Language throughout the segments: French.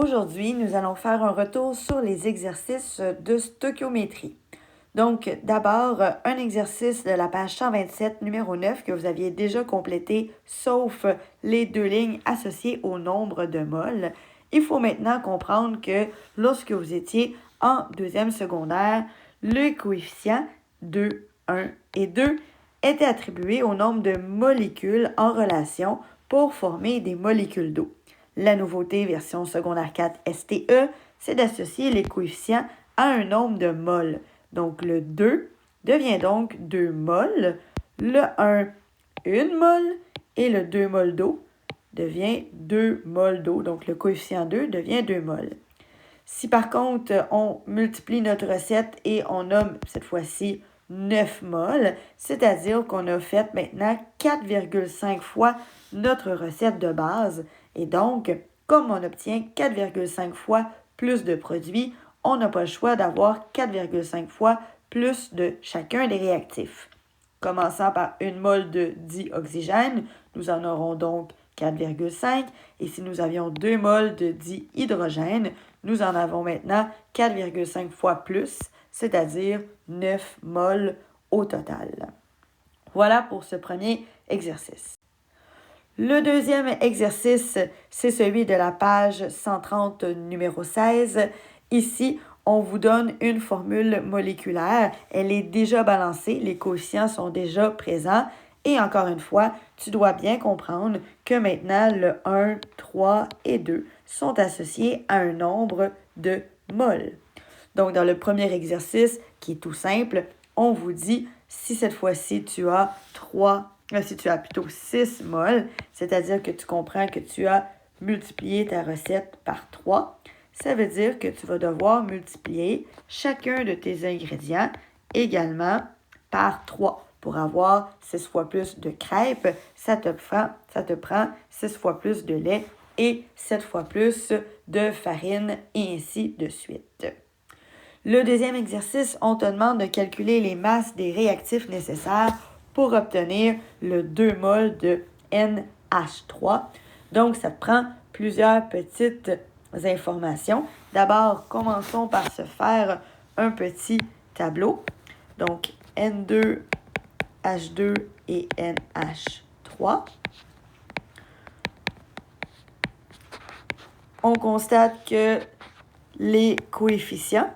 Aujourd'hui, nous allons faire un retour sur les exercices de stoichiométrie. Donc, d'abord, un exercice de la page 127, numéro 9, que vous aviez déjà complété, sauf les deux lignes associées au nombre de moles. Il faut maintenant comprendre que lorsque vous étiez en deuxième secondaire, le coefficient 2, 1 et 2 était attribué au nombre de molécules en relation pour former des molécules d'eau. La nouveauté version secondaire 4 STE, c'est d'associer les coefficients à un nombre de moles. Donc, le 2 devient donc 2 moles, le 1, 1 mole, et le 2 moles d'eau devient 2 moles d'eau. Donc, le coefficient 2 devient 2 moles. Si par contre, on multiplie notre recette et on nomme cette fois-ci 9 moles, c'est-à-dire qu'on a fait maintenant 4,5 fois notre recette de base. Et donc, comme on obtient 4,5 fois plus de produits, on n'a pas le choix d'avoir 4,5 fois plus de chacun des réactifs. Commençant par une mole de dioxygène, nous en aurons donc 4,5. Et si nous avions 2 moles de dihydrogène, nous en avons maintenant 4,5 fois plus, c'est-à-dire 9 moles au total. Voilà pour ce premier exercice. Le deuxième exercice, c'est celui de la page 130, numéro 16. Ici, on vous donne une formule moléculaire. Elle est déjà balancée, les coefficients sont déjà présents. Et encore une fois, tu dois bien comprendre que maintenant, le 1, 3 et 2 sont associés à un nombre de moles. Donc, dans le premier exercice, qui est tout simple, on vous dit, si cette fois-ci, tu as plutôt 6 moles, c'est-à-dire que tu comprends que tu as multiplié ta recette par 3, ça veut dire que tu vas devoir multiplier chacun de tes ingrédients également par 3. Pour avoir 6 fois plus de crêpes, ça te prend 6 fois plus de lait et 7 fois plus de farine et ainsi de suite. Le deuxième exercice, on te demande de calculer les masses des réactifs nécessaires pour obtenir le 2 moles de NH3. Donc, ça te prend plusieurs petites informations. D'abord, commençons par se faire un petit tableau. Donc, N2, H2 et NH3. On constate que les coefficients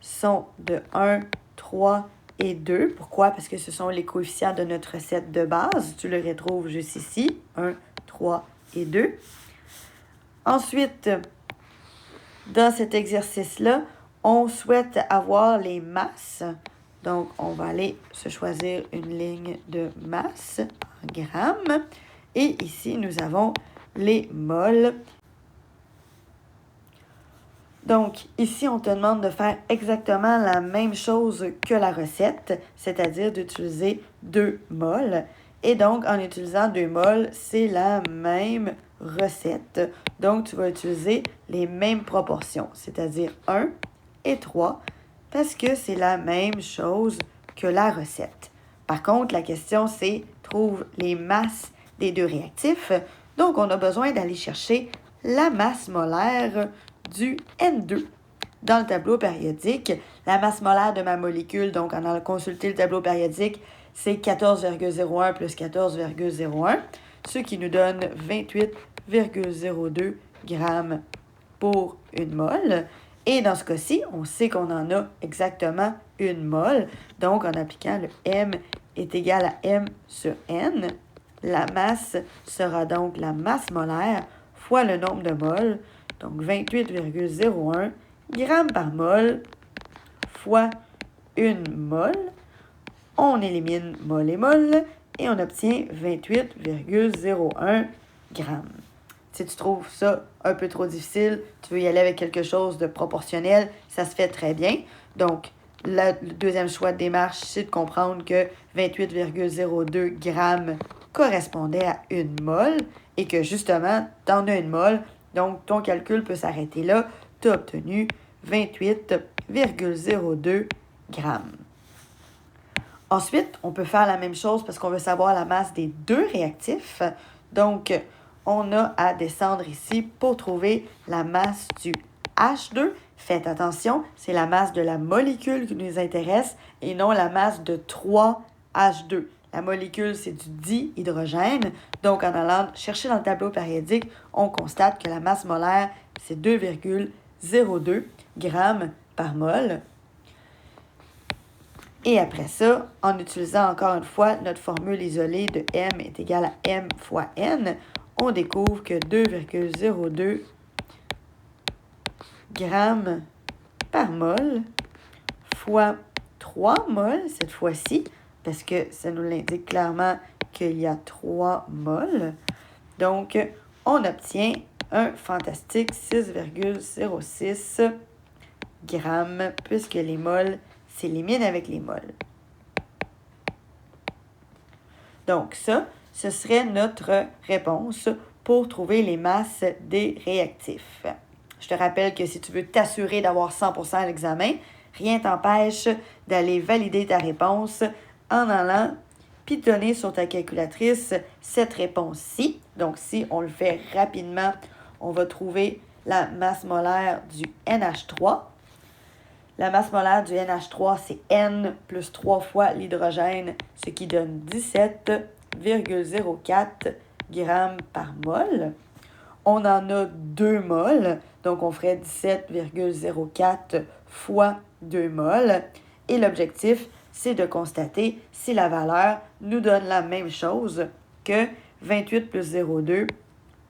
sont de 1, 3 et 2. Pourquoi? Parce que ce sont les coefficients de notre recette de base. Tu le retrouves juste ici, 1, 3 et 2. Ensuite, dans cet exercice-là, on souhaite avoir les masses. Donc, on va aller se choisir une ligne de masse en grammes. Et ici, nous avons les moles. Donc, ici, on te demande de faire exactement la même chose que la recette, c'est-à-dire d'utiliser 2 moles. Et donc, en utilisant 2 moles, c'est la même recette. Donc, tu vas utiliser les mêmes proportions, c'est-à-dire 1 et 3, parce que c'est la même chose que la recette. Par contre, la question, c'est trouve les masses des deux réactifs. Donc, on a besoin d'aller chercher la masse molaire du N2. Dans le tableau périodique, la masse molaire de ma molécule, donc en allant consulter le tableau périodique, c'est 14,01 plus 14,01, ce qui nous donne 28,02 grammes pour une mole. Et dans ce cas-ci, on sait qu'on en a exactement une mole. Donc, en appliquant le M est égal à M sur N, la masse sera donc la masse molaire fois le nombre de moles, donc 28,01 grammes par mole fois une mole. On élimine mol et mol et on obtient 28,01 grammes. Si tu trouves ça un peu trop difficile, tu veux y aller avec quelque chose de proportionnel, ça se fait très bien. Donc, le deuxième choix de démarche, c'est de comprendre que 28,02 grammes correspondait à une mole et que justement, tu en as une mole, donc ton calcul peut s'arrêter là. Tu as obtenu 28,02 grammes. Ensuite, on peut faire la même chose parce qu'on veut savoir la masse des deux réactifs. Donc, on a à descendre ici pour trouver la masse du H2. Faites attention, c'est la masse de la molécule qui nous intéresse et non la masse de 3H2. La molécule, c'est du dihydrogène. Donc, en allant chercher dans le tableau périodique, on constate que la masse molaire, c'est 2,02 grammes par mol. Et après ça, en utilisant encore une fois notre formule isolée de M est égal à M fois N, on découvre que 2,02 grammes par mol fois 3 mols cette fois-ci, parce que ça nous l'indique clairement qu'il y a 3 mols. Donc, on obtient un fantastique 6,06 grammes, puisque les mols s'éliminent avec les mols. Donc ça, ce serait notre réponse pour trouver les masses des réactifs. Je te rappelle que si tu veux t'assurer d'avoir 100% à l'examen, rien t'empêche d'aller valider ta réponse en allant pitonner sur ta calculatrice cette réponse-ci. Donc, si on le fait rapidement, on va trouver la masse molaire du NH3. La masse molaire du NH3, c'est N plus 3 fois l'hydrogène, ce qui donne 17,04 grammes par mol. On en a 2 mols, donc on ferait 17,04 fois 2 mols. Et l'objectif, c'est de constater si la valeur nous donne la même chose que 28 plus 0,2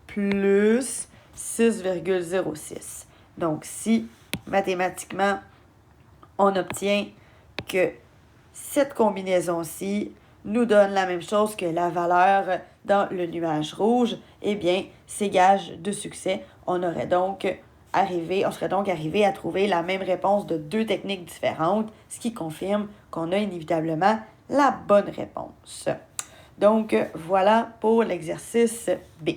plus 6,06. Donc, si mathématiquement, on obtient que cette combinaison-ci nous donne la même chose que la valeur dans le nuage rouge, eh bien, c'est gage de succès. On serait donc arrivé à trouver la même réponse de 2 techniques différentes, ce qui confirme qu'on a inévitablement la bonne réponse. Donc, voilà pour l'exercice B.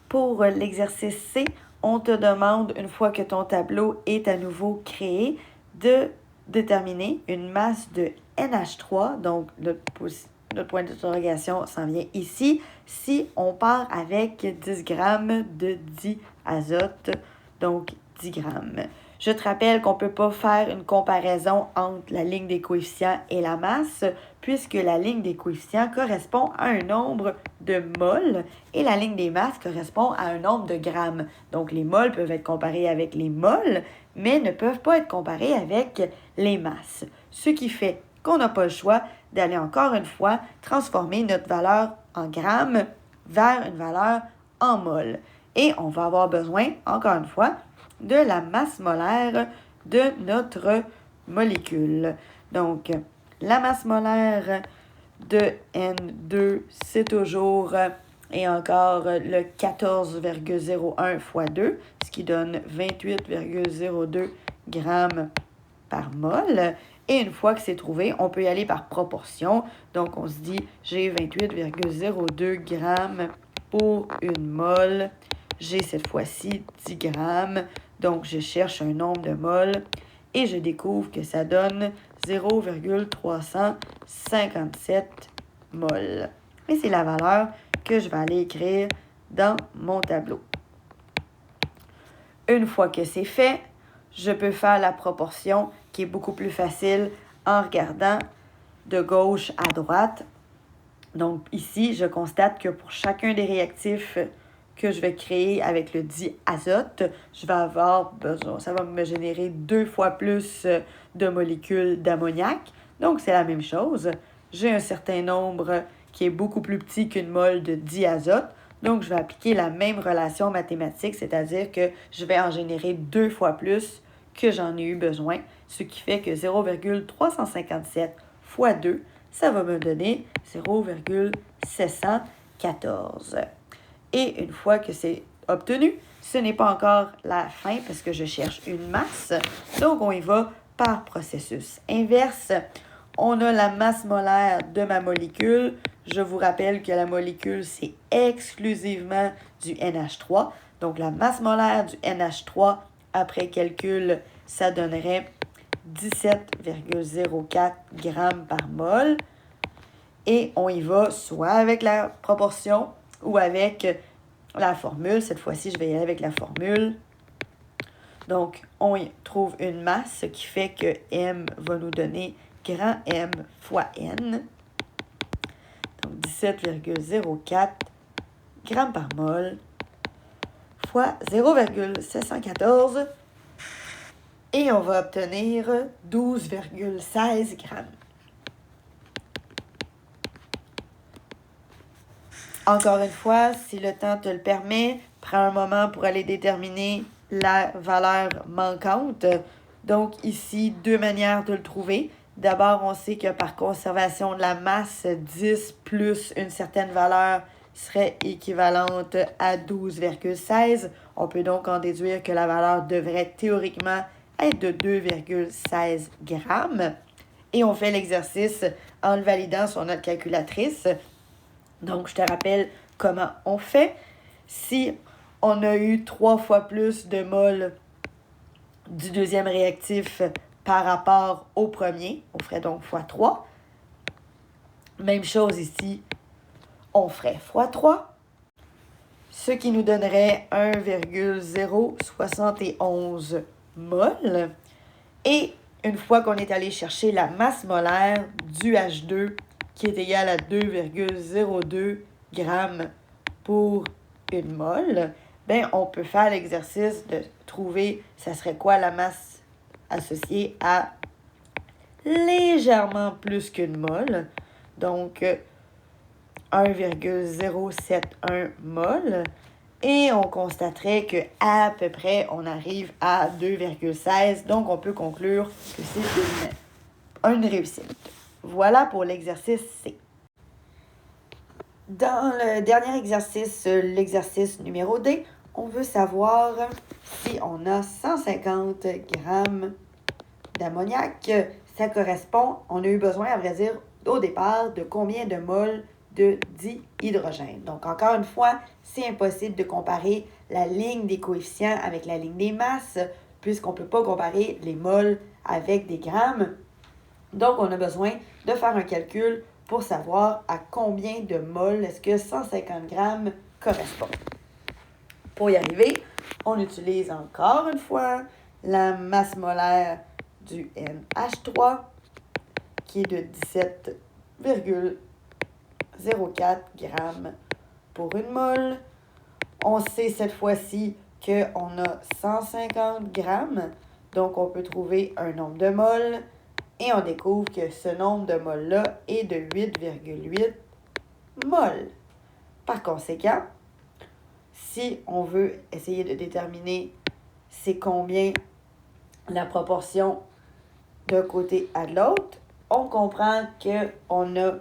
Pour l'exercice C, on te demande, une fois que ton tableau est à nouveau créé, de déterminer une masse de NH3, donc notre point d'interrogation s'en vient ici, si on part avec 10 grammes de diazote, donc 10 grammes. Je te rappelle qu'on ne peut pas faire une comparaison entre la ligne des coefficients et la masse, puisque la ligne des coefficients correspond à un nombre de mols et la ligne des masses correspond à un nombre de grammes. Donc, les mols peuvent être comparés avec les mols, mais ne peuvent pas être comparés avec les masses. Ce qui fait qu'on n'a pas le choix d'aller encore une fois transformer notre valeur en grammes vers une valeur en mol. Et on va avoir besoin, encore une fois, de la masse molaire de notre molécule. Donc, la masse molaire de N2, c'est toujours et encore le 14,01 fois 2, ce qui donne 28,02 grammes par mol. Et une fois que c'est trouvé, on peut y aller par proportion. Donc, on se dit, j'ai 28,02 grammes pour une mol. J'ai cette fois-ci 10 grammes. Donc, je cherche un nombre de mols et je découvre que ça donne 0,357 mols. Et c'est la valeur que je vais aller écrire dans mon tableau. Une fois que c'est fait, je peux faire la proportion qui est beaucoup plus facile en regardant de gauche à droite. Donc ici, je constate que pour chacun des réactifs que je vais créer avec le diazote, je vais avoir besoin, ça va me générer 2 fois plus de molécules d'ammoniac. Donc c'est la même chose. J'ai un certain nombre qui est beaucoup plus petit qu'une mole de diazote. Donc je vais appliquer la même relation mathématique, c'est-à-dire que je vais en générer 2 fois plus que j'en ai eu besoin, ce qui fait que 0,357 fois 2, ça va me donner 0,714. Et une fois que c'est obtenu, ce n'est pas encore la fin parce que je cherche une masse. Donc, on y va par processus inverse. On a la masse molaire de ma molécule. Je vous rappelle que la molécule, c'est exclusivement du NH3. Donc, la masse molaire du NH3, après calcul, ça donnerait 17,04 grammes par mol. Et on y va soit avec la proportion, ou avec la formule. Cette fois-ci, je vais y aller avec la formule. Donc, on y trouve une masse, ce qui fait que M va nous donner grand M fois N. Donc, 17,04 grammes par mol fois 0,714. Et on va obtenir 12,16 grammes. Encore une fois, si le temps te le permet, prends un moment pour aller déterminer la valeur manquante. Donc ici, deux manières de le trouver. D'abord, on sait que par conservation de la masse, 10 plus une certaine valeur serait équivalente à 12,16. On peut donc en déduire que la valeur devrait théoriquement être de 2,16 grammes. Et on fait l'exercice en le validant sur notre calculatrice. Donc, je te rappelle comment on fait. Si on a eu 3 fois plus de mol du deuxième réactif par rapport au premier, on ferait donc fois 3. Même chose ici, on ferait fois 3, ce qui nous donnerait 1,071 mol. Et une fois qu'on est allé chercher la masse molaire du H2, qui est égale à 2,02 grammes pour une mol, ben on peut faire l'exercice de trouver ça serait quoi la masse associée à légèrement plus qu'une mol. Donc, 1,071 mol. Et on constaterait qu'à peu près, on arrive à 2,16. Donc, on peut conclure que c'est une réussite. Voilà pour l'exercice C. Dans le dernier exercice, l'exercice numéro D, on veut savoir si on a 150 grammes d'ammoniac. Ça correspond, on a eu besoin, à vrai dire, au départ, de combien de moles de dihydrogène. Donc, encore une fois, c'est impossible de comparer la ligne des coefficients avec la ligne des masses, puisqu'on ne peut pas comparer les moles avec des grammes. Donc, on a besoin de faire un calcul pour savoir à combien de moles est-ce que 150 grammes correspond. Pour y arriver, on utilise encore une fois la masse molaire du NH3, qui est de 17,04 grammes pour une mole. On sait cette fois-ci qu'on a 150 grammes, donc on peut trouver un nombre de moles. Et on découvre que ce nombre de moles-là est de 8,8 moles. Par conséquent, si on veut essayer de déterminer c'est combien la proportion d'un côté à de l'autre, on comprend qu'on a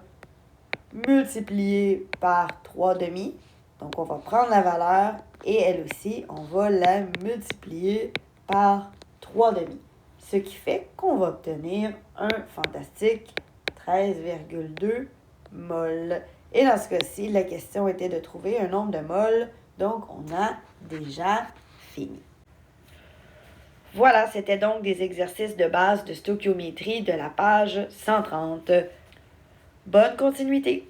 multiplié par 3/2. Donc, on va prendre la valeur et elle aussi, on va la multiplier par 3/2. Ce qui fait qu'on va obtenir un fantastique 13,2 mol. Et dans ce cas-ci, la question était de trouver un nombre de moles, donc on a déjà fini. Voilà, c'était donc des exercices de base de stoichiométrie de la page 130. Bonne continuité!